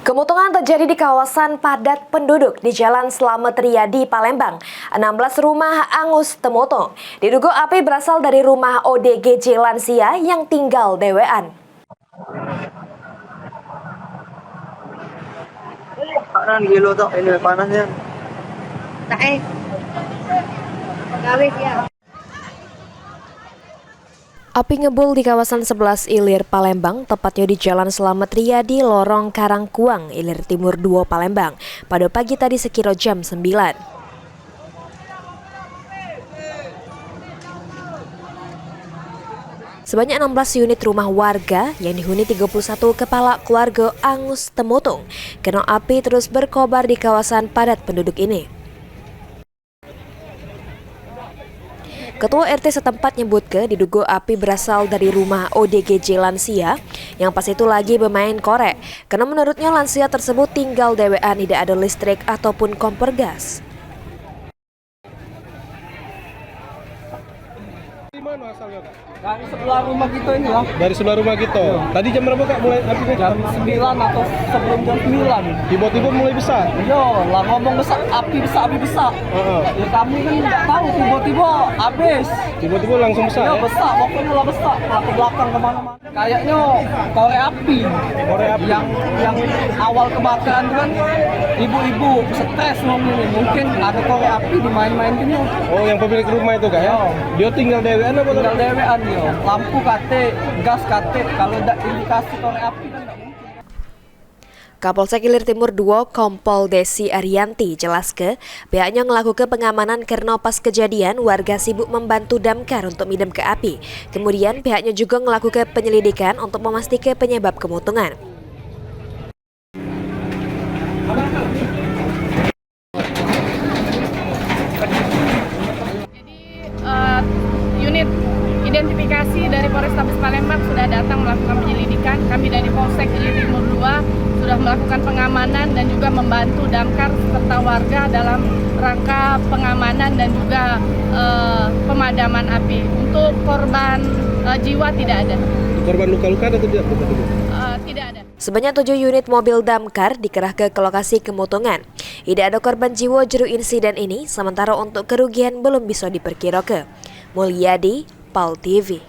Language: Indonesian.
Kemutungan terjadi di kawasan padat penduduk di Jalan Slamet Riyadi, Palembang. 16 rumah angus temotong. Diduga api berasal dari rumah ODGJ lansia yang tinggal dewean. Panas gilo to, ini panasnya. Api ngebul di kawasan 11 Ilir, Palembang, tepatnya di Jalan Slamet Riyadi, Lorong Karangkuang, Ilir Timur 2, Palembang, pada pagi tadi sekira jam 9. Sebanyak 16 unit rumah warga yang dihuni 31 kepala keluarga angus temotong kena api terus berkobar di kawasan padat penduduk ini. Ketua RT setempat nyebutke diduga api berasal dari rumah ODGJ lansia yang pas itu lagi bermain korek. Karena menurutnya lansia tersebut tinggal dewean, tidak ada listrik ataupun kompor gas. Dari mana asalnya, Kak? Dari sebelah rumah kita ini lah. Dari sebelah rumah kita. Tadi jam berapa, Kak, mulai apinya? Jam 9 atau sebelum jam 9. Tiba-tiba mulai besar. Yo, lah ngomong besar, api besar. Ya kami kan nggak tahu, tiba-tiba habis. Tiba-tiba langsung besar, Yo, ya? besar, pokoknya lah besar. Ke belakang kemana-mana. Kayaknya korek api. Korek api. Yang awal kebakaran itu kan ibu-ibu stres ngomongin. Mungkin ada korek api dimain-main gini. Oh, yang pemilik rumah itu, Kak, ya? Yo. Dia tinggal dewean apa? Tinggal dewean yo. Lampu kate, gas kate. Kalau ada indikasi korek api kan nggak mungkin. Kapolsek Ilir Timur 2 Kompol Desi Ariyanti jelaskan pihaknya melakukan pengamanan karena pas kejadian warga sibuk membantu damkar untuk midam ke api. Kemudian pihaknya juga melakukan penyelidikan untuk memastikan penyebab kemutungan. Unit identifikasi dari Polrestabes Palembang sudah datang melakukan penyelidikan. Kami dari Polsek Ilir Timur 2 sudah melakukan pengamanan dan juga membantu damkar serta warga dalam rangka pengamanan dan juga pemadaman api. Untuk korban jiwa tidak ada. Korban luka-luka atau tidak? Tidak ada. Sebanyak 7 unit mobil damkar dikerahkan ke lokasi kemutungan. Tidak ada korban jiwa juru insiden ini, sementara untuk kerugian belum bisa diperkirakan. Mulyadi, PAL TV.